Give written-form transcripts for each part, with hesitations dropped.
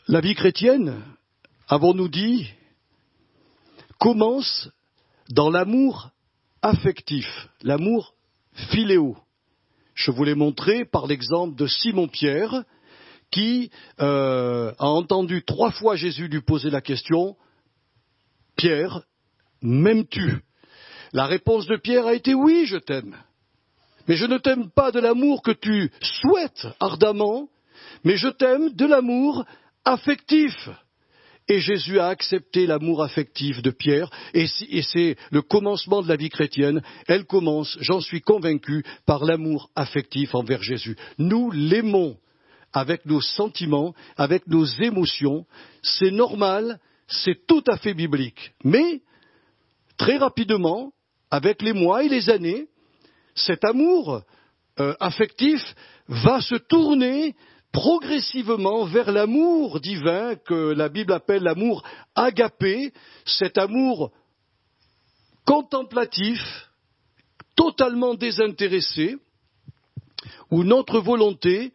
La vie chrétienne, avons-nous dit, commence dans l'amour affectif, l'amour philéo. Je vous l'ai montré par l'exemple de Simon-Pierre, qui a entendu 3 fois Jésus lui poser la question, « Pierre, m'aimes-tu » La réponse de Pierre a été « Oui, je t'aime ». Mais je ne t'aime pas de l'amour que tu souhaites ardemment, mais je t'aime de l'amour affectif. Et Jésus a accepté l'amour affectif de Pierre, et c'est le commencement de la vie chrétienne. Elle commence, j'en suis convaincu, par l'amour affectif envers Jésus. Nous l'aimons avec nos sentiments, avec nos émotions. C'est normal, c'est tout à fait biblique. Mais, très rapidement, avec les mois et les années, cet amour affectif va se tourner progressivement vers l'amour divin que la Bible appelle l'amour agapé, cet amour contemplatif, totalement désintéressé, où notre volonté,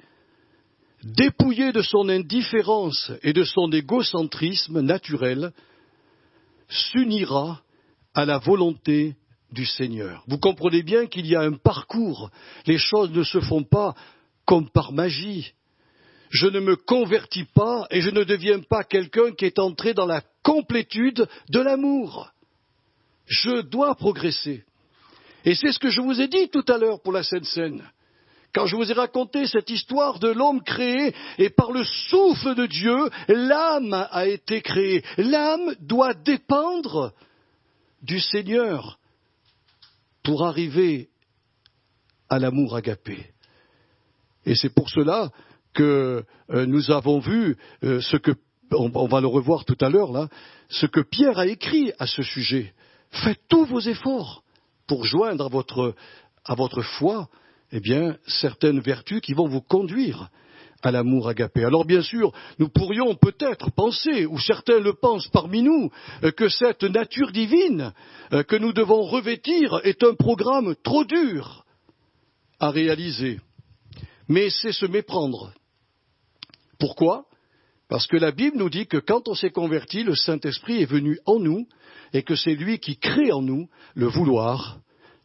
dépouillée de son indifférence et de son égocentrisme naturel, s'unira à la volonté du Seigneur. Vous comprenez bien qu'il y a un parcours. Les choses ne se font pas comme par magie. Je ne me convertis pas et je ne deviens pas quelqu'un qui est entré dans la complétude de l'amour. Je dois progresser. Et c'est ce que je vous ai dit tout à l'heure pour la Sainte Seine. Quand je vous ai raconté cette histoire de l'homme créé et par le souffle de Dieu, l'âme a été créée. L'âme doit dépendre du Seigneur pour arriver à l'amour agapé. Et c'est pour cela que nous avons vu ce que, on va le revoir tout à l'heure là, ce que Pierre a écrit à ce sujet. Faites tous vos efforts pour joindre à votre foi, eh bien, certaines vertus qui vont vous conduire à l'amour agapé. Alors bien sûr, nous pourrions peut-être penser, ou certains le pensent parmi nous, que cette nature divine que nous devons revêtir est un programme trop dur à réaliser. Mais c'est se méprendre. Pourquoi ? Parce que la Bible nous dit que quand on s'est converti, le Saint-Esprit est venu en nous et que c'est lui qui crée en nous le vouloir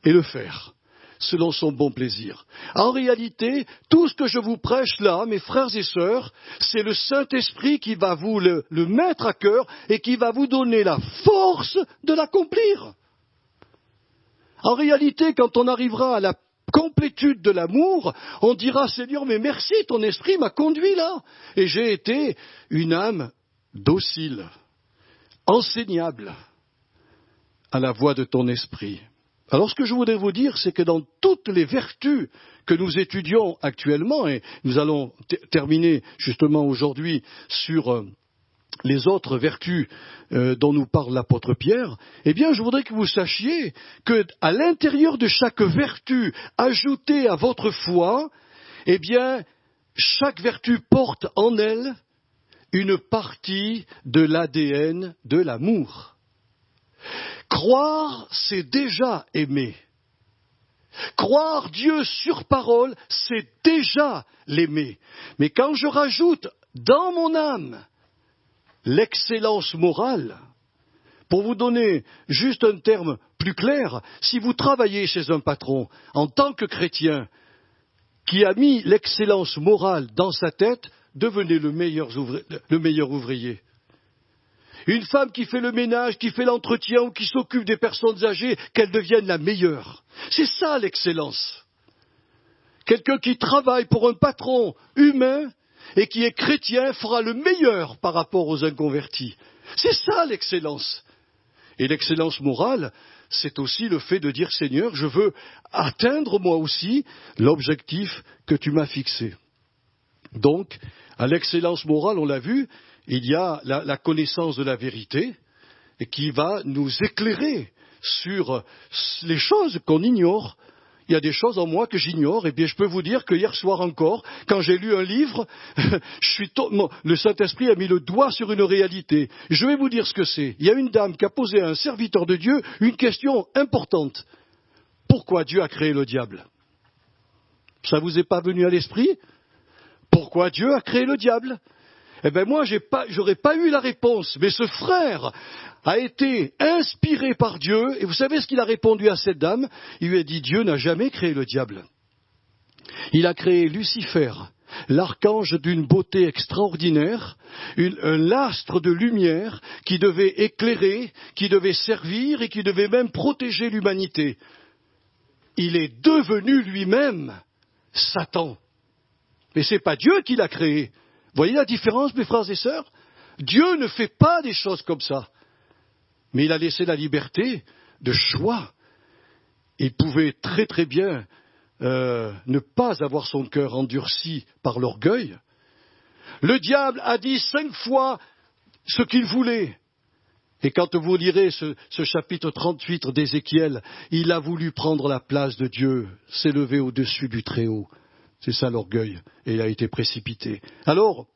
et le faire, selon son bon plaisir. En réalité, tout ce que je vous prêche là, mes frères et sœurs, c'est le Saint-Esprit qui va vous le mettre à cœur et qui va vous donner la force de l'accomplir. En réalité, quand on arrivera à la complétude de l'amour, on dira « Seigneur, mais merci, ton esprit m'a conduit là. Et j'ai été une âme docile, enseignable à la voix de ton esprit. » Alors ce que je voudrais vous dire, c'est que dans toutes les vertus que nous étudions actuellement, et nous allons terminer justement aujourd'hui sur les autres vertus dont nous parle l'apôtre Pierre, eh bien, je voudrais que vous sachiez qu'à l'intérieur de chaque vertu ajoutée à votre foi, eh bien, chaque vertu porte en elle une partie de l'ADN de l'amour. Croire, c'est déjà aimer. Croire Dieu sur parole, c'est déjà l'aimer. Mais quand je rajoute dans mon âme l'excellence morale, pour vous donner juste un terme plus clair, si vous travaillez chez un patron en tant que chrétien qui a mis l'excellence morale dans sa tête, devenez le meilleur ouvrier. Une femme qui fait le ménage, qui fait l'entretien ou qui s'occupe des personnes âgées, qu'elle devienne la meilleure. C'est ça l'excellence. Quelqu'un qui travaille pour un patron humain et qui est chrétien fera le meilleur par rapport aux inconvertis. C'est ça l'excellence. Et l'excellence morale, c'est aussi le fait de dire « Seigneur, je veux atteindre moi aussi l'objectif que tu m'as fixé ». Donc, à l'excellence morale, on l'a vu, il y a la connaissance de la vérité et qui va nous éclairer sur les choses qu'on ignore. Il y a des choses en moi que j'ignore, et bien je peux vous dire que hier soir encore, quand j'ai lu un livre, le Saint-Esprit a mis le doigt sur une réalité. Je vais vous dire ce que c'est. Il y a une dame qui a posé à un serviteur de Dieu une question importante. Pourquoi Dieu a créé le diable ? Ça vous est pas venu à l'esprit ? Pourquoi Dieu a créé le diable ? Eh bien moi, j'aurais pas eu la réponse. Mais ce frère a été inspiré par Dieu. Et vous savez ce qu'il a répondu à cette dame? Il lui a dit, Dieu n'a jamais créé le diable. Il a créé Lucifer, l'archange d'une beauté extraordinaire, un lastre de lumière qui devait éclairer, qui devait servir et qui devait même protéger l'humanité. Il est devenu lui-même Satan. Mais ce n'est pas Dieu qui l'a créé. Vous voyez la différence, mes frères et sœurs? Dieu ne fait pas des choses comme ça. Mais il a laissé la liberté de choix. Il pouvait très très bien ne pas avoir son cœur endurci par l'orgueil. Le diable a dit 5 fois ce qu'il voulait. Et quand vous lirez ce chapitre 38 d'Ézéchiel, il a voulu prendre la place de Dieu, s'élever au-dessus du Très-Haut. C'est ça l'orgueil. Et il a été précipité. Alors,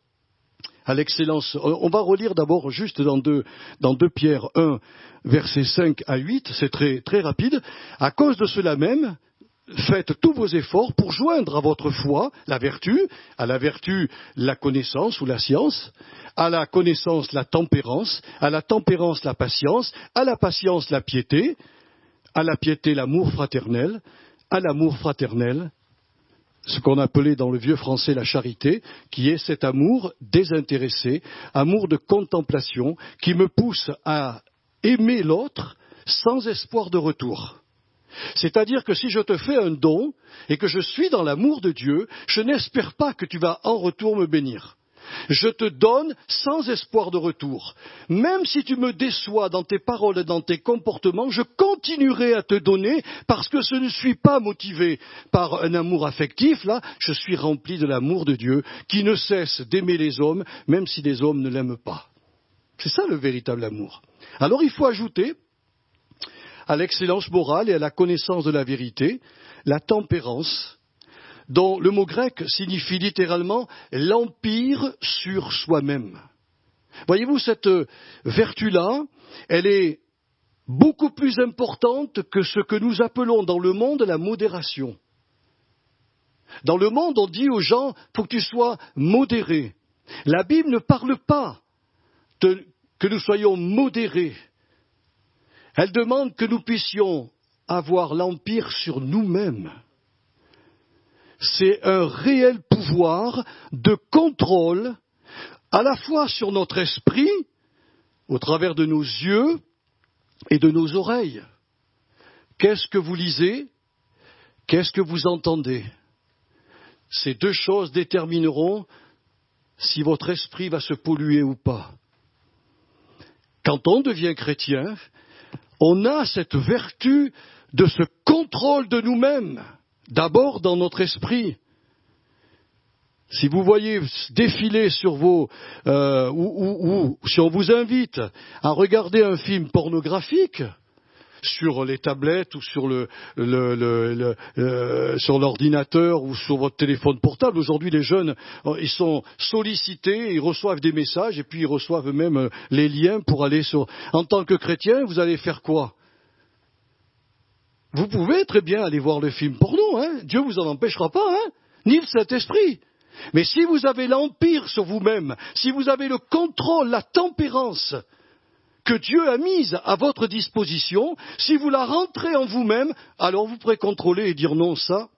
à l'excellence, on va relire d'abord juste dans 2 Pierre 1, versets 5 à 8, c'est très, très rapide. À cause de cela même, faites tous vos efforts pour joindre à votre foi la vertu, à la vertu la connaissance ou la science, à la connaissance la tempérance, à la tempérance la patience, à la patience la piété, à la piété l'amour fraternel, à l'amour fraternel, ce qu'on appelait dans le vieux français la charité, qui est cet amour désintéressé, amour de contemplation, qui me pousse à aimer l'autre sans espoir de retour. C'est-à-dire que si je te fais un don et que je suis dans l'amour de Dieu, je n'espère pas que tu vas en retour me bénir. Je te donne sans espoir de retour. Même si tu me déçois dans tes paroles et dans tes comportements, je continuerai à te donner parce que je ne suis pas motivé par un amour affectif. Là, je suis rempli de l'amour de Dieu qui ne cesse d'aimer les hommes, même si les hommes ne l'aiment pas. C'est ça le véritable amour. Alors il faut ajouter à l'excellence morale et à la connaissance de la vérité, la tempérance, dont le mot grec signifie littéralement l'empire sur soi-même. Voyez-vous, cette vertu-là, elle est beaucoup plus importante que ce que nous appelons dans le monde la modération. Dans le monde, on dit aux gens, il faut que tu sois modéré. La Bible ne parle pas que nous soyons modérés. Elle demande que nous puissions avoir l'empire sur nous-mêmes. C'est un réel pouvoir de contrôle, à la fois sur notre esprit, au travers de nos yeux et de nos oreilles. Qu'est-ce que vous lisez? Qu'est-ce que vous entendez? Ces 2 choses détermineront si votre esprit va se polluer ou pas. Quand on devient chrétien, on a cette vertu de ce contrôle de nous-mêmes, d'abord dans notre esprit. Si vous voyez défiler sur ou si on vous invite à regarder un film pornographique sur les tablettes ou sur sur l'ordinateur ou sur votre téléphone portable, aujourd'hui les jeunes, ils sont sollicités, ils reçoivent des messages et puis ils reçoivent même les liens pour aller sur... En tant que chrétien, vous allez faire quoi? Vous pouvez très bien aller voir le film porno, hein? Dieu vous en empêchera pas, hein? Ni le Saint-Esprit. Mais si vous avez l'empire sur vous-même, si vous avez le contrôle, la tempérance que Dieu a mise à votre disposition, si vous la rentrez en vous-même, alors vous pourrez contrôler et dire non, ça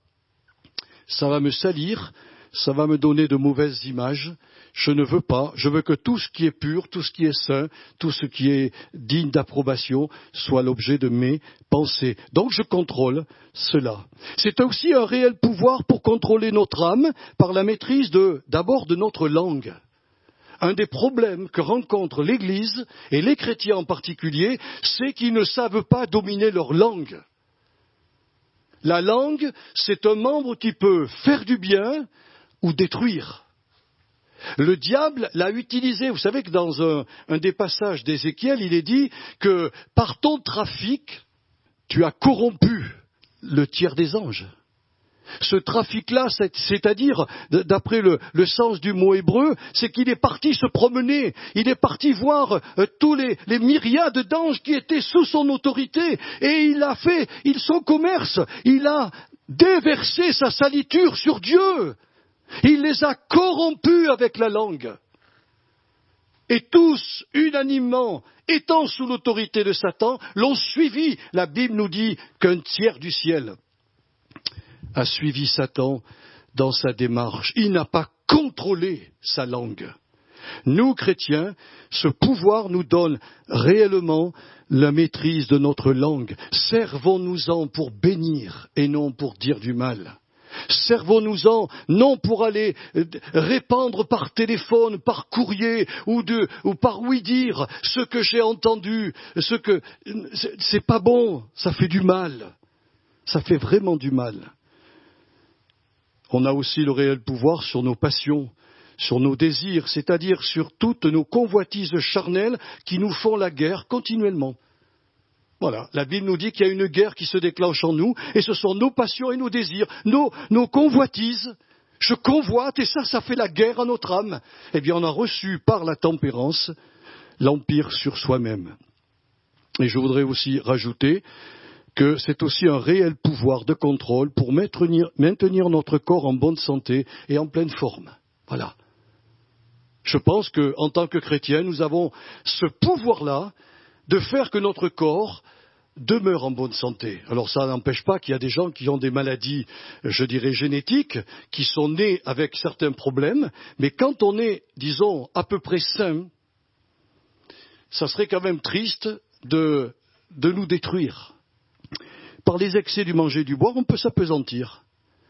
va me salir, ça va me donner de mauvaises images, je ne veux pas, je veux que tout ce qui est pur, tout ce qui est saint, tout ce qui est digne d'approbation soit l'objet de mes pensées. Donc je contrôle cela. C'est aussi un réel pouvoir pour contrôler notre âme par la maîtrise d'abord de notre langue. Un des problèmes que rencontre l'Église, et les chrétiens en particulier, c'est qu'ils ne savent pas dominer leur langue. La langue, c'est un membre qui peut faire du bien ou détruire. Le diable l'a utilisé. Vous savez que dans un des passages d'Ézéchiel, il est dit que par ton trafic, tu as corrompu le tiers des anges. Ce trafic-là, c'est-à-dire, d'après le sens du mot hébreu, c'est qu'il est parti se promener, il est parti voir tous les myriades d'anges qui étaient sous son autorité, et il a fait son commerce, il a déversé sa saliture sur Dieu, il les a corrompus avec la langue. Et tous, unanimement, étant sous l'autorité de Satan, l'ont suivi. La Bible nous dit qu'un tiers du ciel a suivi Satan dans sa démarche. Il n'a pas contrôlé sa langue. Nous, chrétiens, ce pouvoir nous donne réellement la maîtrise de notre langue. Servons-nous-en pour bénir et non pour dire du mal. Servons-nous-en non pour aller répandre par téléphone, par courrier ou par oui-dire ce que j'ai entendu, c'est pas bon, ça fait du mal. Ça fait vraiment du mal. On a aussi le réel pouvoir sur nos passions, sur nos désirs, c'est-à-dire sur toutes nos convoitises charnelles qui nous font la guerre continuellement. Voilà, la Bible nous dit qu'il y a une guerre qui se déclenche en nous, et ce sont nos passions et nos désirs, nos convoitises. Je convoite, et ça fait la guerre à notre âme. Eh bien, on a reçu par la tempérance l'empire sur soi-même. Et je voudrais aussi rajouter que c'est aussi un réel pouvoir de contrôle pour maintenir notre corps en bonne santé et en pleine forme. Voilà. Je pense qu'en tant que chrétiens, nous avons ce pouvoir-là de faire que notre corps demeure en bonne santé. Alors ça n'empêche pas qu'il y a des gens qui ont des maladies, je dirais, génétiques, qui sont nés avec certains problèmes, mais quand on est, disons, à peu près sain, ça serait quand même triste de nous détruire. Par les excès du manger et du boire, on peut s'appesantir.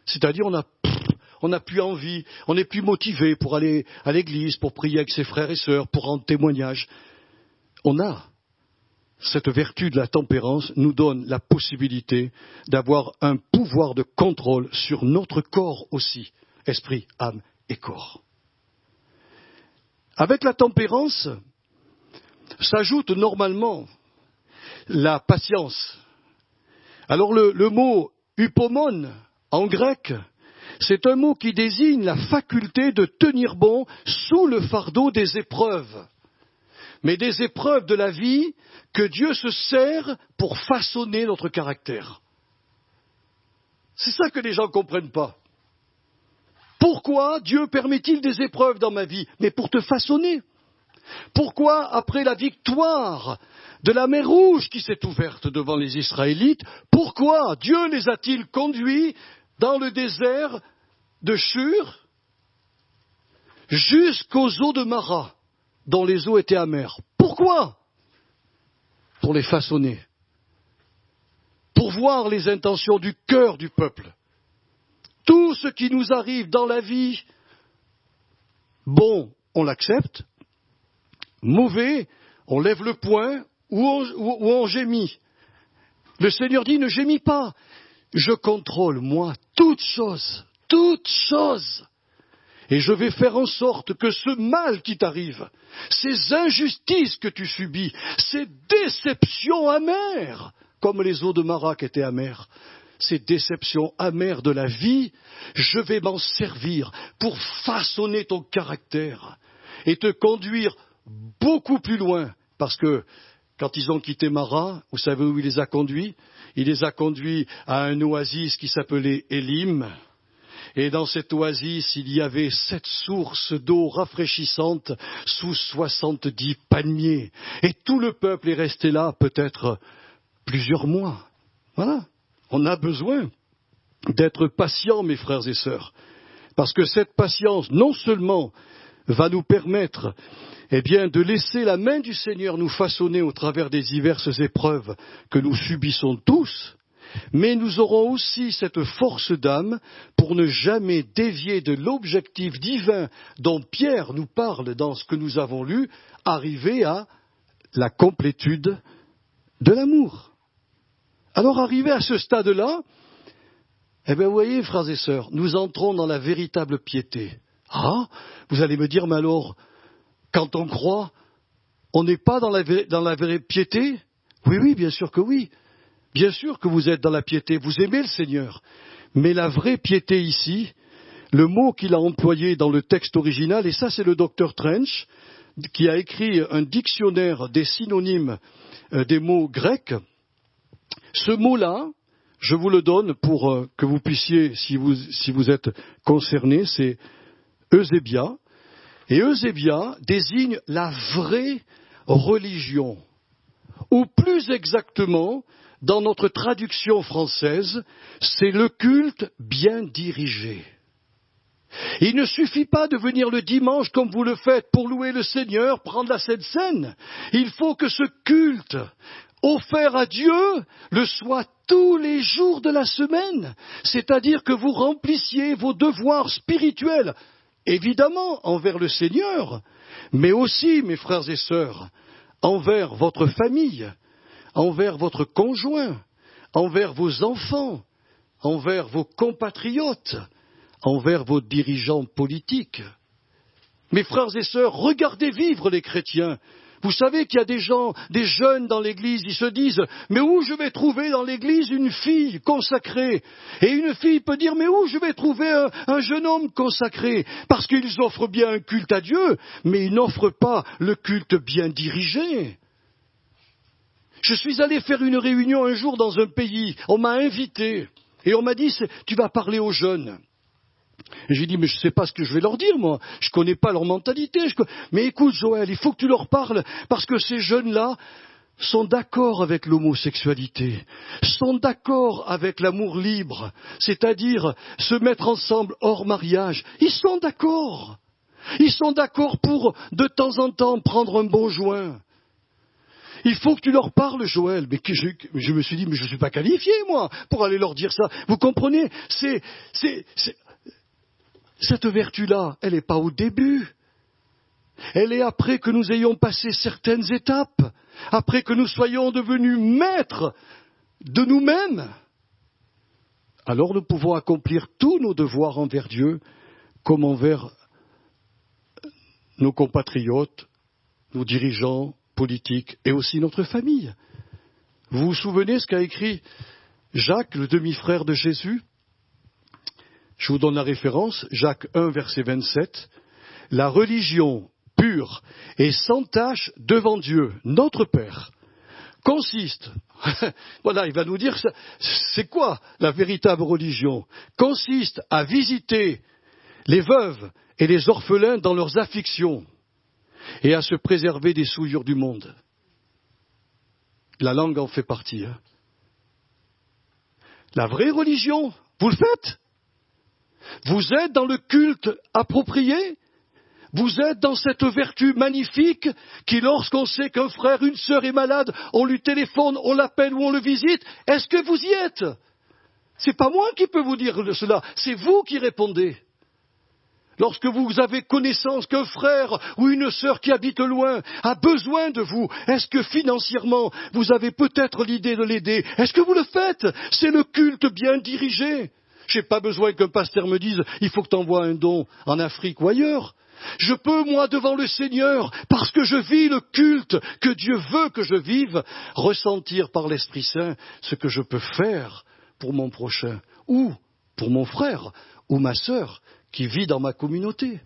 C'est-à-dire, on n'a plus envie, on n'est plus motivé pour aller à l'église, pour prier avec ses frères et sœurs, pour rendre témoignage. On a cette vertu de la tempérance, nous donne la possibilité d'avoir un pouvoir de contrôle sur notre corps aussi, esprit, âme et corps. Avec la tempérance, s'ajoute normalement la patience. Alors le mot hypomone en grec, c'est un mot qui désigne la faculté de tenir bon sous le fardeau des épreuves. Mais des épreuves de la vie que Dieu se sert pour façonner notre caractère. C'est ça que les gens ne comprennent pas. Pourquoi Dieu permet-il des épreuves dans ma vie? Mais pour te façonner. Pourquoi, après la victoire de la mer Rouge qui s'est ouverte devant les Israélites, pourquoi Dieu les a-t-il conduits dans le désert de Shur jusqu'aux eaux de Mara, dont les eaux étaient amères? Pourquoi? Pour les façonner, pour voir les intentions du cœur du peuple. Tout ce qui nous arrive dans la vie, bon, on l'accepte, mauvais, on lève le poing ou on gémit. Le Seigneur dit, ne gémis pas, je contrôle, moi, toutes choses. Et je vais faire en sorte que ce mal qui t'arrive, ces injustices que tu subis, ces déceptions amères, comme les eaux de Mara qui étaient amères, ces déceptions amères de la vie, je vais m'en servir pour façonner ton caractère et te conduire beaucoup plus loin. Parce que quand ils ont quitté Mara, vous savez où il les a conduits? Il les a conduits à un oasis qui s'appelait Élim. Et dans cette oasis, il y avait 7 sources d'eau rafraîchissante sous 70 palmiers. Et tout le peuple est resté là peut-être plusieurs mois. Voilà. On a besoin d'être patient, mes frères et sœurs. Parce que cette patience, non seulement va nous permettre de laisser la main du Seigneur nous façonner au travers des diverses épreuves que nous subissons tous, mais nous aurons aussi cette force d'âme pour ne jamais dévier de l'objectif divin dont Pierre nous parle dans ce que nous avons lu, arriver à la complétude de l'amour. Alors arrivé à ce stade-là, vous voyez, frères et sœurs, nous entrons dans la véritable piété. Ah, vous allez me dire, mais alors, quand on croit, on n'est pas dans la vraie piété? Oui, bien sûr que oui. Bien sûr que vous êtes dans la piété, vous aimez le Seigneur. Mais la vraie piété ici, le mot qu'il a employé dans le texte original, et ça c'est le docteur Trench, qui a écrit un dictionnaire des synonymes des mots grecs. Ce mot-là, je vous le donne pour que vous puissiez, si vous êtes concerné, c'est eusébia. Et Eusébia désigne la vraie religion, ou plus exactement, dans notre traduction française, c'est le culte bien dirigé. Il ne suffit pas de venir le dimanche comme vous le faites pour louer le Seigneur, prendre la Sainte Seine. Il faut que ce culte offert à Dieu le soit tous les jours de la semaine, c'est-à-dire que vous remplissiez vos devoirs spirituels, évidemment envers le Seigneur, mais aussi, mes frères et sœurs, envers votre famille, envers votre conjoint, envers vos enfants, envers vos compatriotes, envers vos dirigeants politiques. Mes frères et sœurs, regardez vivre les chrétiens. Vous savez qu'il y a des gens, des jeunes dans l'église, ils se disent « Mais où je vais trouver dans l'église une fille consacrée ?» Et une fille peut dire « Mais où je vais trouver un jeune homme consacré ?» Parce qu'ils offrent bien un culte à Dieu, mais ils n'offrent pas le culte bien dirigé. Je suis allé faire une réunion un jour dans un pays, on m'a invité, et on m'a dit « Tu vas parler aux jeunes ». Et j'ai dit, mais je ne sais pas ce que je vais leur dire, moi. Je ne connais pas leur mentalité. Mais écoute, Joël, il faut que tu leur parles, parce que ces jeunes-là sont d'accord avec l'homosexualité, sont d'accord avec l'amour libre, c'est-à-dire se mettre ensemble hors mariage. Ils sont d'accord. Ils sont d'accord pour, de temps en temps, prendre un bon joint. Il faut que tu leur parles, Joël. Mais je me suis dit, mais je ne suis pas qualifié, moi, pour aller leur dire ça. Vous comprenez? Cette vertu-là, elle n'est pas au début. Elle est après que nous ayons passé certaines étapes, après que nous soyons devenus maîtres de nous-mêmes. Alors nous pouvons accomplir tous nos devoirs envers Dieu, comme envers nos compatriotes, nos dirigeants politiques et aussi notre famille. Vous vous souvenez ce qu'a écrit Jacques, le demi-frère de Jésus ? Je vous donne la référence, Jacques 1, verset 27. « La religion pure et sans tache devant Dieu, notre Père, consiste, voilà, il va nous dire, c'est quoi la véritable religion? Consiste à visiter les veuves et les orphelins dans leurs afflictions et à se préserver des souillures du monde. » La langue en fait partie. Hein. La vraie religion, vous le faites? Vous êtes dans le culte approprié? Vous êtes dans cette vertu magnifique qui, lorsqu'on sait qu'un frère, une sœur est malade, on lui téléphone, on l'appelle ou on le visite? Est-ce que vous y êtes? C'est pas moi qui peux vous dire cela, c'est vous qui répondez. Lorsque vous avez connaissance qu'un frère ou une sœur qui habite loin a besoin de vous, est-ce que financièrement vous avez peut-être l'idée de l'aider? Est-ce que vous le faites? C'est le culte bien dirigé. Je n'ai pas besoin qu'un pasteur me dise « il faut que tu envoies un don en Afrique ou ailleurs ». Je peux, moi, devant le Seigneur, parce que je vis le culte que Dieu veut que je vive, ressentir par l'Esprit Saint ce que je peux faire pour mon prochain, ou pour mon frère, ou ma sœur, qui vit dans ma communauté.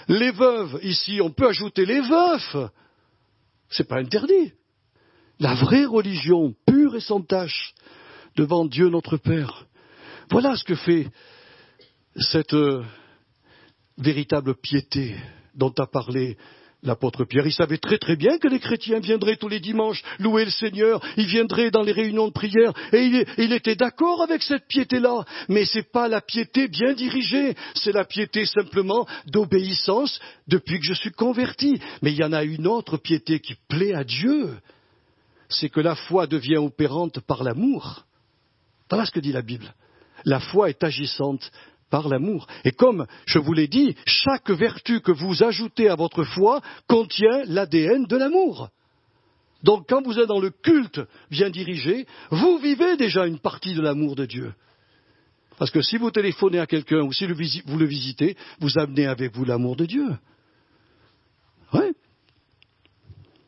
Les veuves, ici, on peut ajouter les veufs. C'est pas interdit. La vraie religion, pure et sans tache, devant Dieu notre Père. Voilà ce que fait cette véritable piété dont a parlé l'apôtre Pierre. Il savait très très bien que les chrétiens viendraient tous les dimanches louer le Seigneur, ils viendraient dans les réunions de prière, et il était d'accord avec cette piété-là. Mais ce n'est pas la piété bien dirigée, c'est la piété simplement d'obéissance depuis que je suis converti. Mais il y en a une autre piété qui plaît à Dieu, c'est que la foi devient opérante par l'amour. Voilà ce que dit la Bible. La foi est agissante par l'amour. Et comme je vous l'ai dit, chaque vertu que vous ajoutez à votre foi contient l'ADN de l'amour. Donc quand vous êtes dans le culte bien dirigé, vous vivez déjà une partie de l'amour de Dieu. Parce que si vous téléphonez à quelqu'un ou si vous le visitez, vous amenez avec vous l'amour de Dieu. Oui.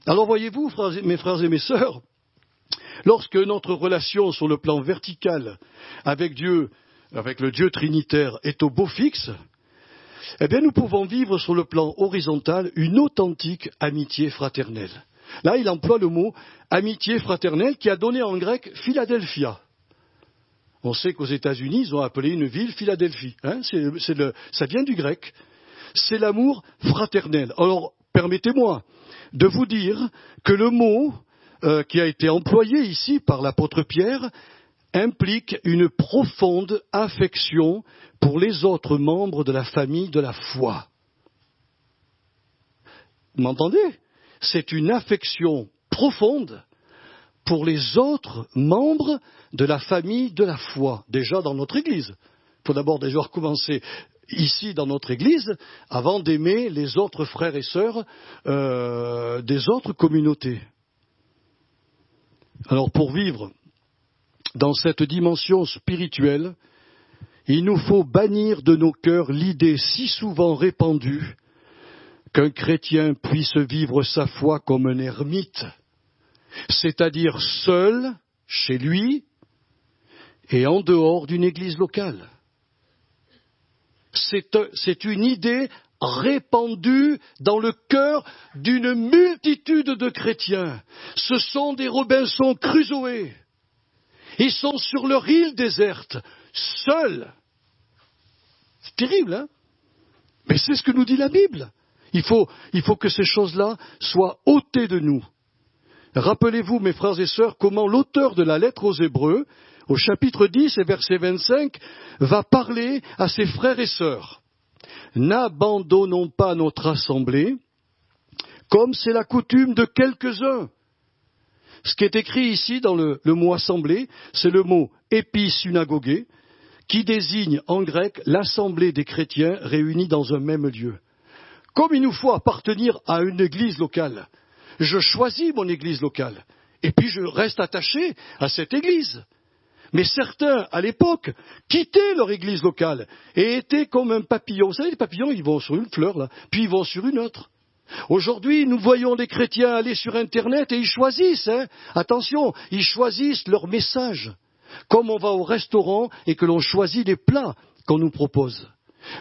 Alors voyez-vous, mes frères et mes sœurs, lorsque notre relation sur le plan vertical avec Dieu, avec le Dieu trinitaire, est au beau fixe, eh bien nous pouvons vivre sur le plan horizontal une authentique amitié fraternelle. Là, il emploie le mot amitié fraternelle qui a donné en grec Philadelphia. On sait qu'aux États-Unis, ils ont appelé une ville Philadelphie. Hein, ça vient du grec. c'est l'amour fraternel. Alors, permettez-moi de vous dire que le mot qui a été employé ici par l'apôtre Pierre implique une profonde affection pour les autres membres de la famille de la foi. Vous m'entendez? C'est une affection profonde pour les autres membres de la famille de la foi, déjà dans notre Église. Il faut d'abord déjà recommencer ici dans notre Église avant d'aimer les autres frères et sœurs des autres communautés. Alors pour vivre dans cette dimension spirituelle, il nous faut bannir de nos cœurs l'idée si souvent répandue qu'un chrétien puisse vivre sa foi comme un ermite, c'est-à-dire seul, chez lui, et en dehors d'une église locale. C'est une idée répandue dans le cœur d'une multitude de chrétiens. Ce sont des Robinson Crusoe. Ils sont sur leur île déserte, seuls. C'est terrible, hein? Mais c'est ce que nous dit la Bible. Il faut que ces choses-là soient ôtées de nous. Rappelez-vous, mes frères et sœurs, comment l'auteur de la lettre aux Hébreux, au chapitre 10 et verset 25, va parler à ses frères et sœurs. N'abandonnons pas notre assemblée, comme c'est la coutume de quelques-uns. Ce qui est écrit ici dans le mot assemblée, c'est le mot épisynagogé, qui désigne en grec l'assemblée des chrétiens réunis dans un même lieu. Comme il nous faut appartenir à une église locale, je choisis mon église locale, et puis je reste attaché à cette église. Mais certains, à l'époque, quittaient leur église locale et étaient comme un papillon. Vous savez, les papillons, ils vont sur une fleur, là, puis ils vont sur une autre. Aujourd'hui, nous voyons des chrétiens aller sur Internet et ils choisissent, attention, ils choisissent leur message. Comme on va au restaurant et que l'on choisit les plats qu'on nous propose.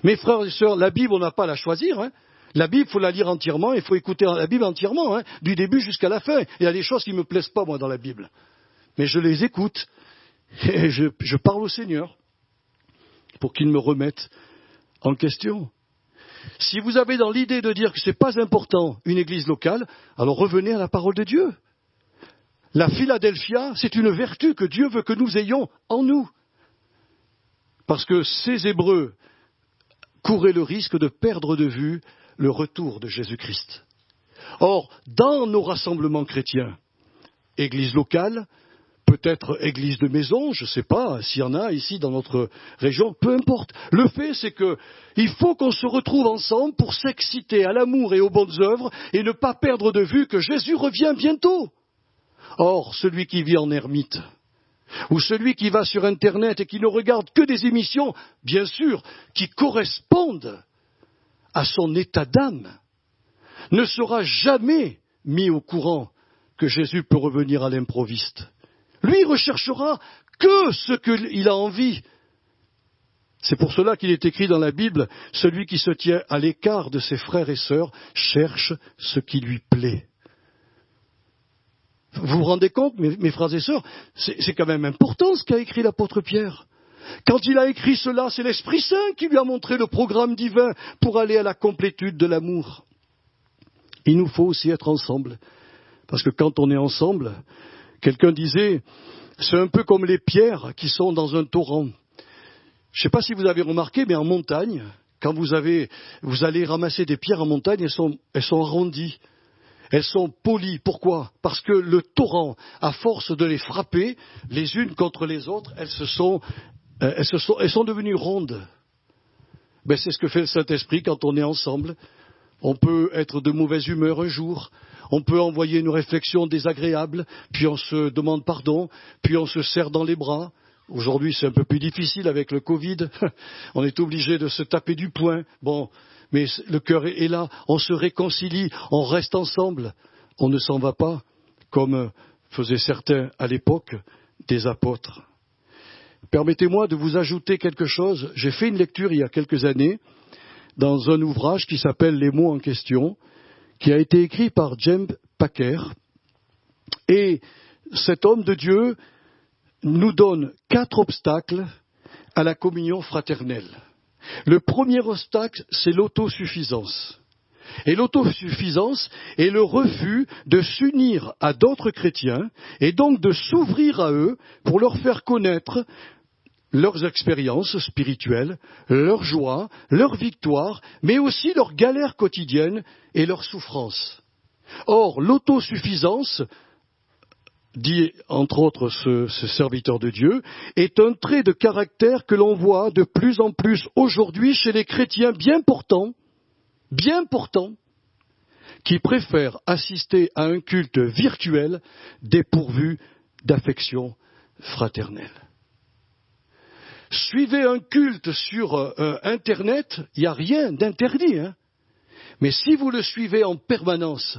Mes frères et sœurs, la Bible, on n'a pas à la choisir. La Bible, il faut la lire entièrement, il faut écouter la Bible entièrement, du début jusqu'à la fin. Il y a des choses qui ne me plaisent pas, moi, dans la Bible. Mais je les écoute et je parle au Seigneur pour qu'il me remette en question. Si vous avez dans l'idée de dire que ce n'est pas important une église locale, alors revenez à la parole de Dieu. La Philadelphia, c'est une vertu que Dieu veut que nous ayons en nous. Parce que ces Hébreux couraient le risque de perdre de vue le retour de Jésus-Christ. Or, dans nos rassemblements chrétiens, église locale, peut-être église de maison, je ne sais pas s'il y en a ici dans notre région, peu importe. Le fait, c'est qu'il faut qu'on se retrouve ensemble pour s'exciter à l'amour et aux bonnes œuvres et ne pas perdre de vue que Jésus revient bientôt. Or, celui qui vit en ermite, ou celui qui va sur Internet et qui ne regarde que des émissions, bien sûr, qui correspondent à son état d'âme, ne sera jamais mis au courant que Jésus peut revenir à l'improviste. Lui recherchera que ce qu'il a envie. C'est pour cela qu'il est écrit dans la Bible, celui qui se tient à l'écart de ses frères et sœurs cherche ce qui lui plaît. Vous vous rendez compte, mes frères et sœurs, c'est quand même important ce qu'a écrit l'apôtre Pierre. Quand il a écrit cela, c'est l'Esprit Saint qui lui a montré le programme divin pour aller à la complétude de l'amour. Il nous faut aussi être ensemble. Parce que quand on est ensemble, quelqu'un disait, c'est un peu comme les pierres qui sont dans un torrent. Je ne sais pas si vous avez remarqué, mais en montagne, quand vous allez ramasser des pierres en montagne, elles sont arrondies. Elles sont polies. Pourquoi? Parce que le torrent, à force de les frapper les unes contre les autres, elles sont devenues rondes. Ben, c'est ce que fait le Saint-Esprit quand on est ensemble. On peut être de mauvaise humeur un jour, on peut envoyer une réflexion désagréable, puis on se demande pardon, puis on se serre dans les bras. Aujourd'hui, c'est un peu plus difficile avec le Covid. On est obligé de se taper du poing. Bon, mais le cœur est là, on se réconcilie, on reste ensemble. On ne s'en va pas, comme faisaient certains à l'époque des apôtres. Permettez-moi de vous ajouter quelque chose. J'ai fait une lecture il y a quelques années dans un ouvrage qui s'appelle « Les mots en question », qui a été écrit par James Packer. Et cet homme de Dieu nous donne 4 obstacles à la communion fraternelle. Le premier obstacle, c'est l'autosuffisance. Et l'autosuffisance est le refus de s'unir à d'autres chrétiens et donc de s'ouvrir à eux pour leur faire connaître leurs expériences spirituelles, leurs joies, leurs victoires, mais aussi leurs galères quotidiennes et leurs souffrances. Or, l'autosuffisance, dit entre autres ce serviteur de Dieu, est un trait de caractère que l'on voit de plus en plus aujourd'hui chez les chrétiens bien portants, qui préfèrent assister à un culte virtuel dépourvu d'affection fraternelle. Suivez un culte sur Internet, il n'y a rien d'interdit, hein. Mais si vous le suivez en permanence,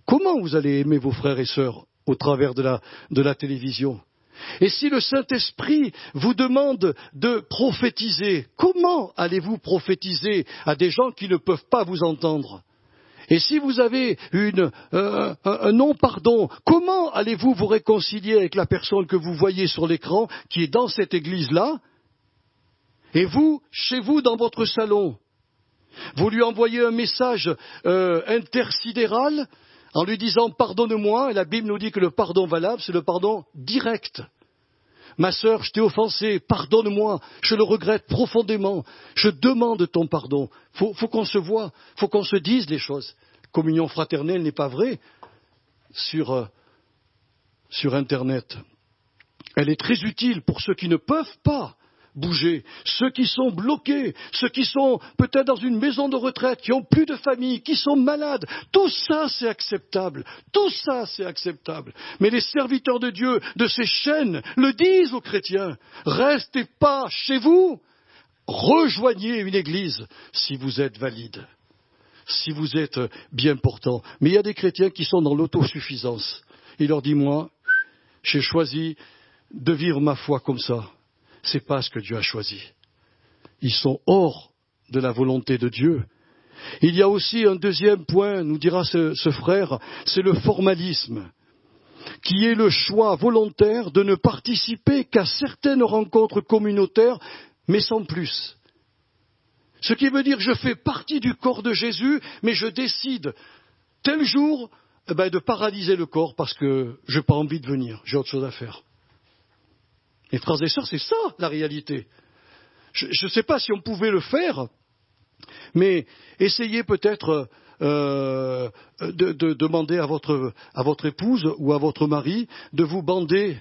comment vous allez aimer vos frères et sœurs au travers de la télévision? Et si le Saint-Esprit vous demande de prophétiser, comment allez-vous prophétiser à des gens qui ne peuvent pas vous entendre? Et si vous avez un non-pardon, comment allez-vous vous réconcilier avec la personne que vous voyez sur l'écran, qui est dans cette église-là, et vous, chez vous, dans votre salon, vous lui envoyez un message intersidéral en lui disant « pardonne-moi », et la Bible nous dit que le pardon valable, c'est le pardon direct. Ma sœur, je t'ai offensé, pardonne-moi, je le regrette profondément, je demande ton pardon. Faut qu'on se voie, faut qu'on se dise les choses. Communion fraternelle n'est pas vraie sur Internet. Elle est très utile pour ceux qui ne peuvent pas bouger, ceux qui sont bloqués, ceux qui sont peut-être dans une maison de retraite, qui n'ont plus de famille, qui sont malades. Tout ça, c'est acceptable. Tout ça, c'est acceptable. Mais les serviteurs de Dieu de ces chaînes le disent aux chrétiens. Restez pas chez vous. Rejoignez une église si vous êtes valide, si vous êtes bien portant. Mais il y a des chrétiens qui sont dans l'autosuffisance. Il leur dit, moi, j'ai choisi de vivre ma foi comme ça. C'est pas ce que Dieu a choisi. Ils sont hors de la volonté de Dieu. Il y a aussi un deuxième point, nous dira ce frère, c'est le formalisme, qui est le choix volontaire de ne participer qu'à certaines rencontres communautaires, mais sans plus. Ce qui veut dire que je fais partie du corps de Jésus, mais je décide tel jour de paralyser le corps parce que je n'ai pas envie de venir, j'ai autre chose à faire. Mes frères et sœurs, c'est ça la réalité. Je ne sais pas si on pouvait le faire, mais essayez peut-être de demander à votre épouse ou à votre mari de vous bander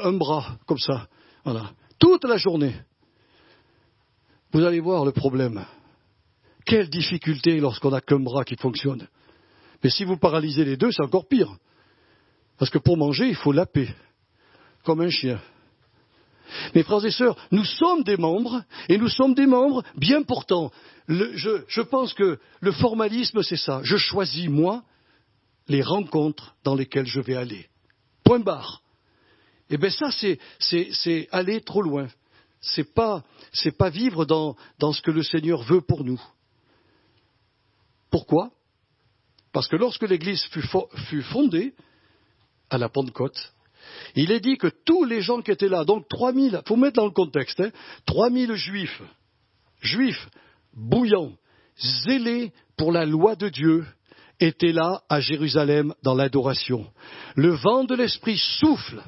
un bras comme ça, voilà, toute la journée. Vous allez voir le problème. Quelle difficulté lorsqu'on n'a qu'un bras qui fonctionne. Mais si vous paralysez les deux, c'est encore pire. Parce que pour manger, il faut laper, comme un chien. Mes frères et sœurs, nous sommes des membres, et nous sommes des membres bien portants. Je pense que le formalisme, c'est ça. Je choisis, moi, les rencontres dans lesquelles je vais aller. Point barre. Eh bien ça, c'est aller trop loin. C'est pas vivre dans ce que le Seigneur veut pour nous. Pourquoi? Parce que lorsque l'Église fut fondée, à la Pentecôte, il est dit que tous les gens qui étaient là, donc 3000, il faut mettre dans le contexte, 3000 juifs bouillants, zélés pour la loi de Dieu, étaient là à Jérusalem dans l'adoration. Le vent de l'Esprit souffle.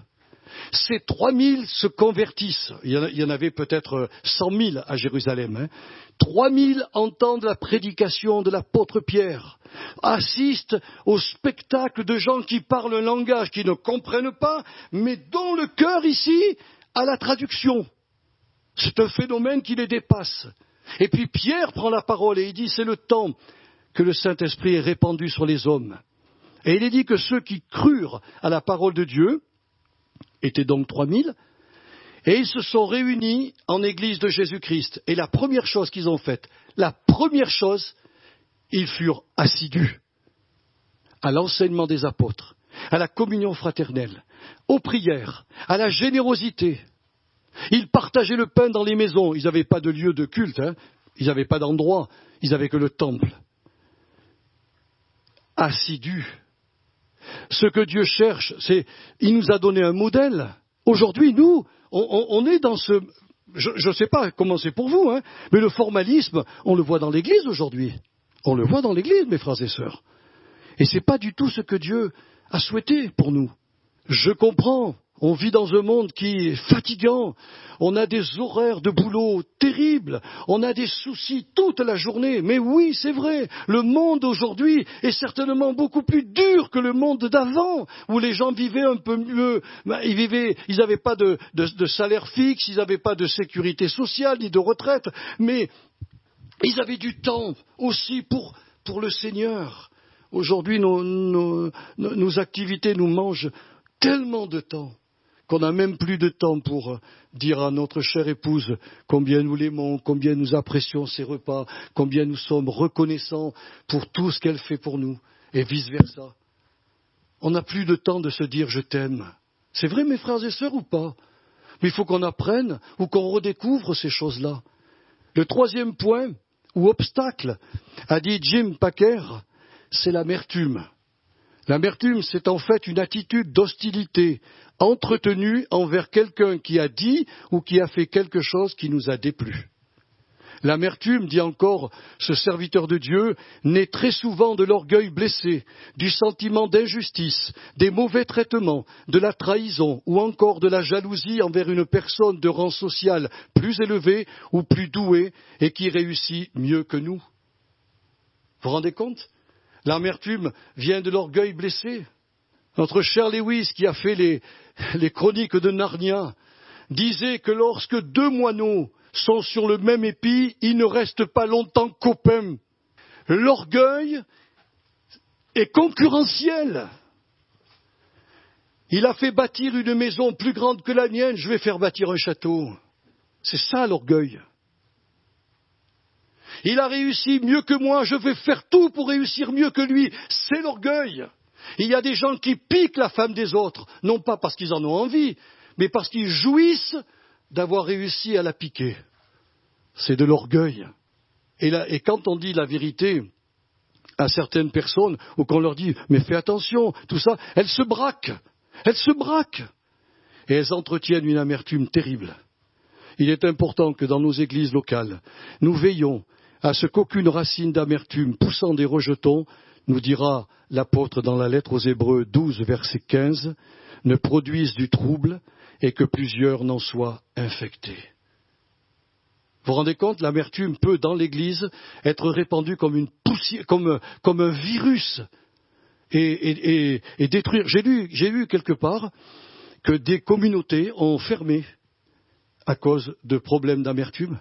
Ces 3000 se convertissent. Il y en avait peut-être 100 000 à Jérusalem. 3000 entendent la prédication de l'apôtre Pierre, assistent au spectacle de gens qui parlent un langage qu'ils ne comprennent pas, mais dont le cœur ici a la traduction. C'est un phénomène qui les dépasse. Et puis Pierre prend la parole et il dit, c'est le temps que le Saint-Esprit est répandu sur les hommes. Et il est dit que ceux qui crurent à la parole de Dieu étaient donc 3000, et ils se sont réunis en Église de Jésus-Christ. Et la première chose qu'ils ont faite, ils furent assidus à l'enseignement des apôtres, à la communion fraternelle, aux prières, à la générosité. Ils partageaient le pain dans les maisons. Ils n'avaient pas de lieu de culte, ils n'avaient pas d'endroit, ils n'avaient que le temple. Assidus. Ce que Dieu cherche, il nous a donné un modèle. Aujourd'hui, nous, on est dans ce je ne sais pas comment c'est pour vous, hein, mais le formalisme, on le voit dans l'Église aujourd'hui. On le voit dans l'Église, mes frères et sœurs. Et ce n'est pas du tout ce que Dieu a souhaité pour nous. Je comprends, on vit dans un monde qui est fatigant, on a des horaires de boulot terribles, on a des soucis toute la journée. Mais oui, c'est vrai, le monde aujourd'hui est certainement beaucoup plus dur que le monde d'avant, où les gens vivaient un peu mieux. Ils n'avaient pas de salaire fixe, ils n'avaient pas de sécurité sociale, ni de retraite, mais ils avaient du temps aussi pour le Seigneur. Aujourd'hui, nos activités nous mangent tellement de temps qu'on n'a même plus de temps pour dire à notre chère épouse combien nous l'aimons, combien nous apprécions ses repas, combien nous sommes reconnaissants pour tout ce qu'elle fait pour nous, et vice-versa. On n'a plus de temps de se dire « je t'aime ». C'est vrai, mes frères et sœurs, ou pas? Mais il faut qu'on apprenne ou qu'on redécouvre ces choses-là. Le troisième point, ou obstacle, a dit Jim Packer, c'est l'amertume. L'amertume, c'est en fait une attitude d'hostilité entretenue envers quelqu'un qui a dit ou qui a fait quelque chose qui nous a déplu. L'amertume, dit encore ce serviteur de Dieu, naît très souvent de l'orgueil blessé, du sentiment d'injustice, des mauvais traitements, de la trahison ou encore de la jalousie envers une personne de rang social plus élevé ou plus douée et qui réussit mieux que nous. Vous vous rendez compte? L'amertume vient de l'orgueil blessé. Notre cher Lewis, qui a fait les chroniques de Narnia, disait que lorsque deux moineaux sont sur le même épi, ils ne restent pas longtemps copains. L'orgueil est concurrentiel. Il a fait bâtir une maison plus grande que la mienne, je vais faire bâtir un château. C'est ça l'orgueil. Il a réussi mieux que moi, je vais faire tout pour réussir mieux que lui. C'est l'orgueil. Il y a des gens qui piquent la femme des autres, non pas parce qu'ils en ont envie, mais parce qu'ils jouissent d'avoir réussi à la piquer. C'est de l'orgueil. Et quand on dit la vérité à certaines personnes, ou qu'on leur dit « mais fais attention », tout ça, elles se braquent. Elles se braquent. Et elles entretiennent une amertume terrible. Il est important que dans nos églises locales, nous veillions à ce qu'aucune racine d'amertume poussant des rejetons, nous dira l'apôtre dans la lettre aux Hébreux 12, verset 15, ne produise du trouble et que plusieurs n'en soient infectés. Vous vous rendez compte, l'amertume peut, dans l'Église, être répandue comme une poussière, comme un virus et détruire. J'ai lu quelque part que des communautés ont fermé à cause de problèmes d'amertume.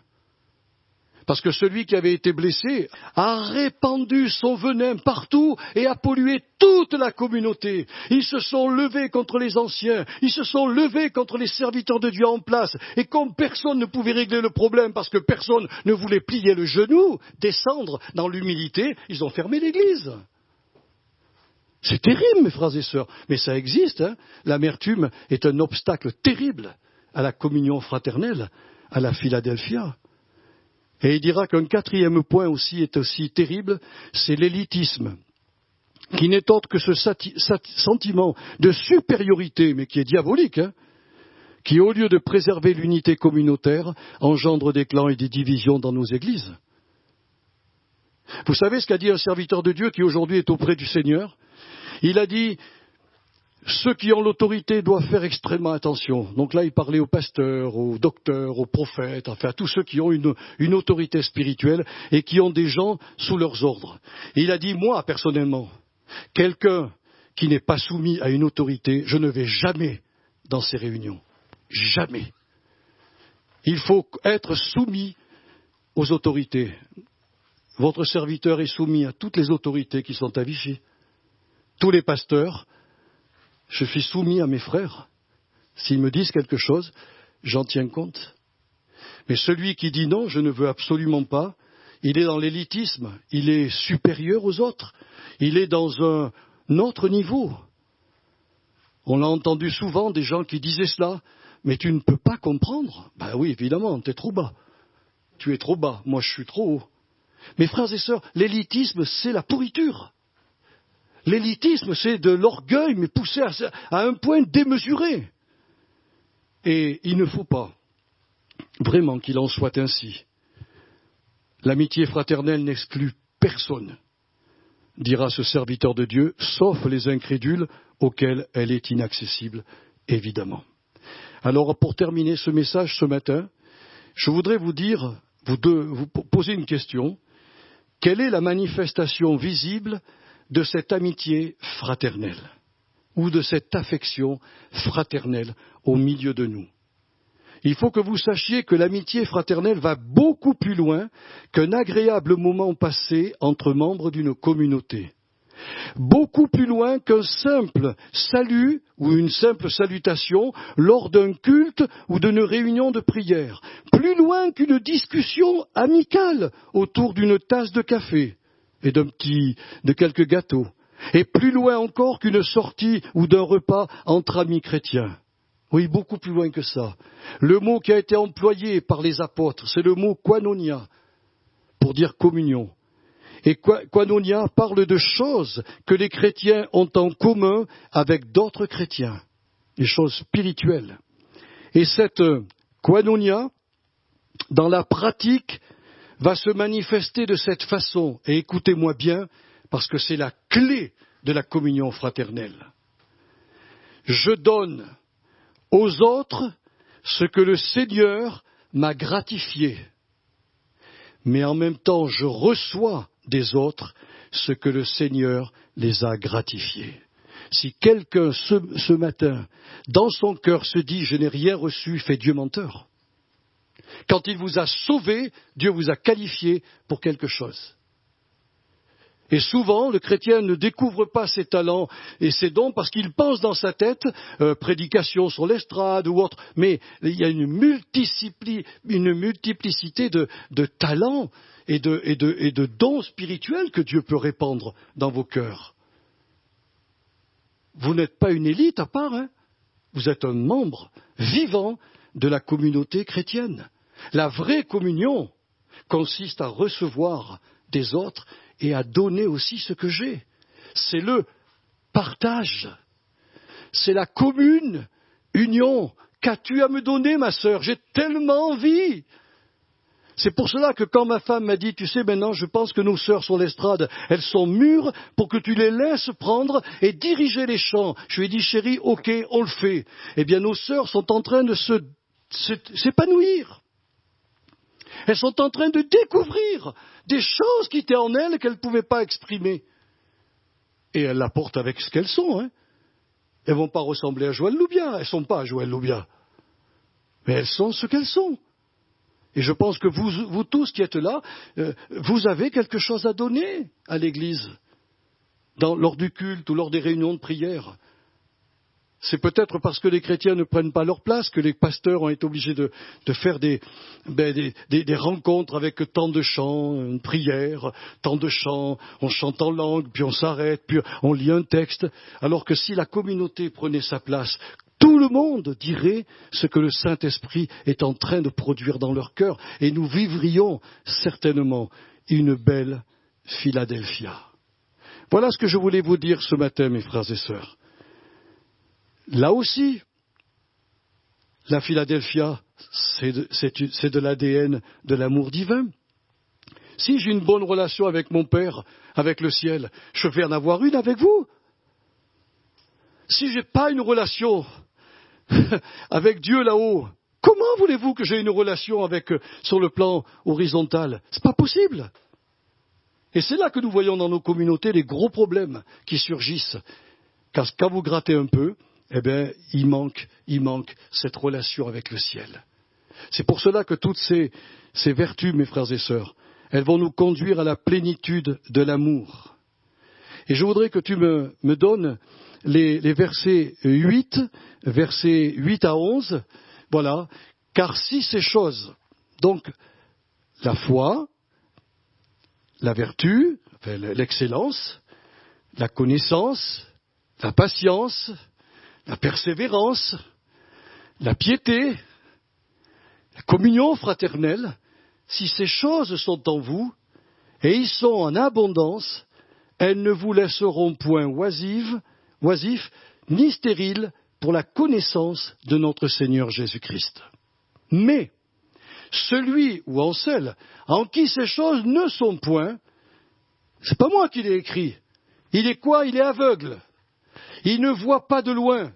Parce que celui qui avait été blessé a répandu son venin partout et a pollué toute la communauté. Ils se sont levés contre les anciens, ils se sont levés contre les serviteurs de Dieu en place. Et comme personne ne pouvait régler le problème parce que personne ne voulait plier le genou, descendre dans l'humilité, ils ont fermé l'église. C'est terrible, mes frères et sœurs, mais ça existe. Hein. L'amertume est un obstacle terrible à la communion fraternelle, à la Philadelphia. Et il dira qu'un quatrième point aussi est aussi terrible, c'est l'élitisme, qui n'est autre que ce sentiment de supériorité, mais qui est diabolique, hein, qui, au lieu de préserver l'unité communautaire, engendre des clans et des divisions dans nos églises. Vous savez ce qu'a dit un serviteur de Dieu qui aujourd'hui est auprès du Seigneur? Il a dit ceux qui ont l'autorité doivent faire extrêmement attention. Donc là, il parlait aux pasteurs, aux docteurs, aux prophètes, enfin à tous ceux qui ont une autorité spirituelle et qui ont des gens sous leurs ordres. Et il a dit, moi, personnellement, quelqu'un qui n'est pas soumis à une autorité, je ne vais jamais dans ces réunions. Jamais. Il faut être soumis aux autorités. Votre serviteur est soumis à toutes les autorités qui sont à Vichy. Tous les pasteurs. Je suis soumis à mes frères. S'ils me disent quelque chose, j'en tiens compte. Mais celui qui dit non, je ne veux absolument pas, il est dans l'élitisme, il est supérieur aux autres, il est dans un autre niveau. On l'a entendu souvent, des gens qui disaient cela, mais tu ne peux pas comprendre. Ben oui, évidemment, tu es trop bas. Tu es trop bas, moi je suis trop haut. Mes frères et sœurs, l'élitisme, c'est la pourriture. L'élitisme, c'est de l'orgueil, mais poussé à un point démesuré. Et il ne faut pas Vraiment qu'il en soit ainsi. L'amitié fraternelle n'exclut personne, dira ce serviteur de Dieu, sauf les incrédules auxquels elle est inaccessible, évidemment. Alors, pour terminer ce message ce matin, je voudrais vous poser une question. Quelle est la manifestation visible de cette amitié fraternelle ou de cette affection fraternelle au milieu de nous? Il faut que vous sachiez que l'amitié fraternelle va beaucoup plus loin qu'un agréable moment passé entre membres d'une communauté. Beaucoup plus loin qu'un simple salut ou une simple salutation lors d'un culte ou d'une réunion de prière. Plus loin qu'une discussion amicale autour d'une tasse de café et de quelques gâteaux. Et plus loin encore qu'une sortie ou d'un repas entre amis chrétiens. Oui, beaucoup plus loin que ça. Le mot qui a été employé par les apôtres, c'est le mot koinonia, pour dire communion. Et koinonia parle de choses que les chrétiens ont en commun avec d'autres chrétiens, des choses spirituelles. Et cette koinonia, dans la pratique, va se manifester de cette façon. Et écoutez-moi bien, parce que c'est la clé de la communion fraternelle. Je donne aux autres ce que le Seigneur m'a gratifié. Mais en même temps, je reçois des autres ce que le Seigneur les a gratifiés. Si quelqu'un ce matin, dans son cœur, se dit « je n'ai rien reçu », fait Dieu menteur. Quand il vous a sauvé, Dieu vous a qualifié pour quelque chose. Et souvent, le chrétien ne découvre pas ses talents et ses dons parce qu'il pense dans sa tête, prédication sur l'estrade ou autre, mais il y a une multiplicité de talents et de dons spirituels que Dieu peut répandre dans vos cœurs. Vous n'êtes pas une élite à part, hein. Vous êtes un membre vivant de la communauté chrétienne. La vraie communion consiste à recevoir des autres et à donner aussi ce que j'ai. C'est le partage. C'est la commune union. Qu'as-tu à me donner, ma sœur? J'ai tellement envie. C'est pour cela que quand ma femme m'a dit, tu sais, maintenant, je pense que nos sœurs sur l'estrade, elles sont mûres pour que tu les laisses prendre et diriger les chants. Je lui ai dit, chérie, ok, on le fait. Eh bien, nos sœurs sont en train de s'épanouir. Elles sont en train de découvrir des choses qui étaient en elles qu'elles ne pouvaient pas exprimer. Et elles l'apportent avec ce qu'elles sont. Hein. Elles ne vont pas ressembler à Joël Loubia. Elles ne sont pas Joël Loubia. Mais elles sont ce qu'elles sont. Et je pense que vous tous qui êtes là, vous avez quelque chose à donner à l'Église, lors du culte ou lors des réunions de prière. C'est peut-être parce que les chrétiens ne prennent pas leur place que les pasteurs ont été obligés de faire des rencontres avec tant de chants, une prière, tant de chants, on chante en langue, puis on s'arrête, puis on lit un texte. Alors que si la communauté prenait sa place, tout le monde dirait ce que le Saint-Esprit est en train de produire dans leur cœur. Et nous vivrions certainement une belle Philadelphia. Voilà ce que je voulais vous dire ce matin, mes frères et sœurs. Là aussi, la Philadelphia, c'est de l'ADN de l'amour divin. Si j'ai une bonne relation avec mon Père, avec le ciel, je vais en avoir une avec vous. Si je n'ai pas une relation avec Dieu là-haut, comment voulez-vous que j'ai une relation sur le plan horizontal? Ce n'est pas possible. Et c'est là que nous voyons dans nos communautés les gros problèmes qui surgissent. Car quand vous grattez un peu, eh bien, il manque cette relation avec le ciel. C'est pour cela que toutes ces vertus, mes frères et sœurs, elles vont nous conduire à la plénitude de l'amour. Et je voudrais que tu me donnes les versets 8 à 11. Voilà. Car si ces choses, donc la foi, la vertu, l'excellence, la connaissance, la patience, la persévérance, la piété, la communion fraternelle, si ces choses sont en vous, et y sont en abondance, elles ne vous laisseront point oisifs, ni stériles pour la connaissance de notre Seigneur Jésus-Christ. Mais celui ou en celle en qui ces choses ne sont point, c'est pas moi qui l'ai écrit. Il est quoi? Il est aveugle. Il ne voit pas de loin.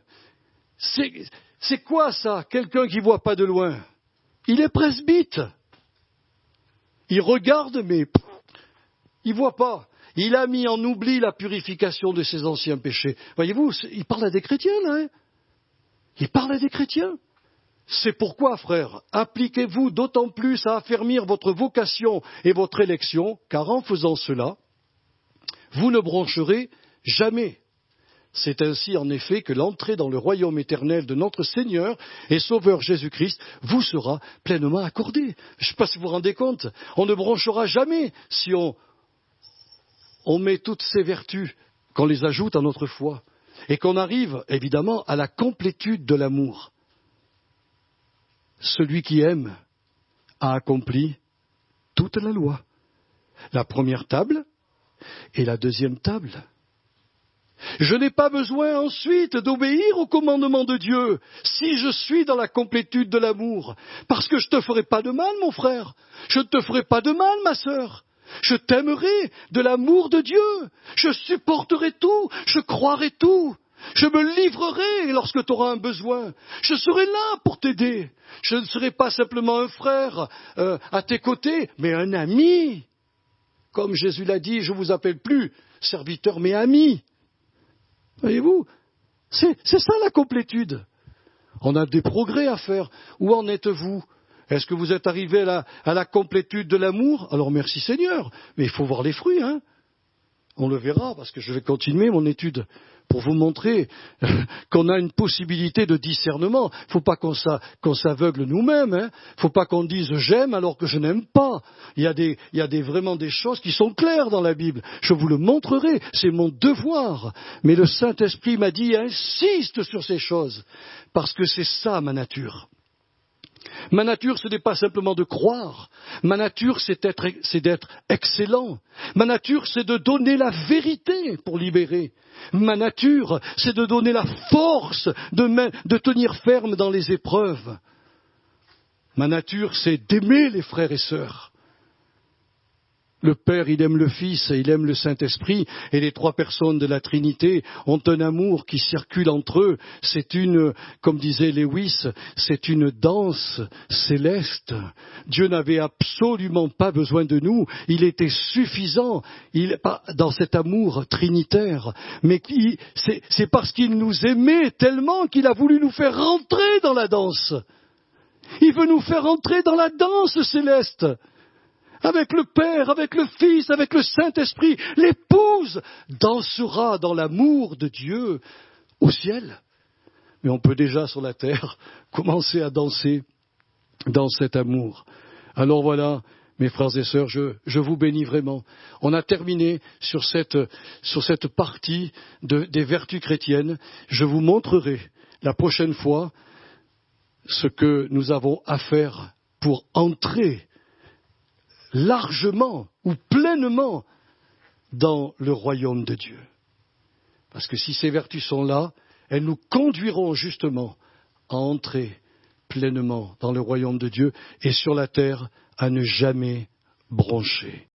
C'est quoi ça, quelqu'un qui ne voit pas de loin? Il est presbyte. Il regarde, mais il ne voit pas. Il a mis en oubli la purification de ses anciens péchés. Voyez-vous, il parle à des chrétiens, là. Hein, il parle à des chrétiens. C'est pourquoi, frères, appliquez-vous d'autant plus à affermir votre vocation et votre élection, car en faisant cela, vous ne broncherez jamais. C'est ainsi, en effet, que l'entrée dans le royaume éternel de notre Seigneur et Sauveur Jésus-Christ vous sera pleinement accordée. Je ne sais pas si vous vous rendez compte, on ne bronchera jamais si on met toutes ces vertus, qu'on les ajoute à notre foi, et qu'on arrive, évidemment, à la complétude de l'amour. Celui qui aime a accompli toute la loi. La première table et la deuxième table. Je n'ai pas besoin ensuite d'obéir au commandement de Dieu si je suis dans la complétude de l'amour. Parce que je ne te ferai pas de mal, mon frère. Je ne te ferai pas de mal, ma sœur. Je t'aimerai de l'amour de Dieu. Je supporterai tout. Je croirai tout. Je me livrerai lorsque tu auras un besoin. Je serai là pour t'aider. Je ne serai pas simplement un frère à tes côtés, mais un ami. Comme Jésus l'a dit, je ne vous appelle plus serviteur, mais ami. Voyez-vous, c'est ça la complétude. On a des progrès à faire. Où en êtes-vous? Est-ce que vous êtes arrivé à la complétude de l'amour? Alors merci Seigneur, mais il faut voir les fruits, hein. On le verra, parce que je vais continuer mon étude pour vous montrer qu'on a une possibilité de discernement. Il ne faut pas qu'on s'aveugle nous-mêmes. Il ne faut pas qu'on dise j'aime alors que je n'aime pas. Il y a vraiment des choses qui sont claires dans la Bible. Je vous le montrerai, c'est mon devoir. Mais le Saint-Esprit m'a dit insiste sur ces choses, parce que c'est ça ma nature. Ma nature, ce n'est pas simplement de croire. Ma nature, c'est d'être excellent. Ma nature, c'est de donner la vérité pour libérer. Ma nature, c'est de donner la force de tenir ferme dans les épreuves. Ma nature, c'est d'aimer les frères et sœurs. Le Père, il aime le Fils et il aime le Saint-Esprit, et les trois personnes de la Trinité ont un amour qui circule entre eux. C'est comme disait Lewis, c'est une danse céleste. Dieu n'avait absolument pas besoin de nous, il était suffisant dans cet amour trinitaire. Mais c'est parce qu'il nous aimait tellement qu'il a voulu nous faire rentrer dans la danse. Il veut nous faire rentrer dans la danse céleste. Avec le Père, avec le Fils, avec le Saint-Esprit, l'épouse dansera dans l'amour de Dieu au ciel. Mais on peut déjà sur la terre commencer à danser dans cet amour. Alors voilà, mes frères et sœurs, je vous bénis vraiment. On a terminé sur cette partie des vertus chrétiennes. Je vous montrerai la prochaine fois ce que nous avons à faire pour entrer largement ou pleinement dans le royaume de Dieu. Parce que si ces vertus sont là, elles nous conduiront justement à entrer pleinement dans le royaume de Dieu et sur la terre à ne jamais broncher.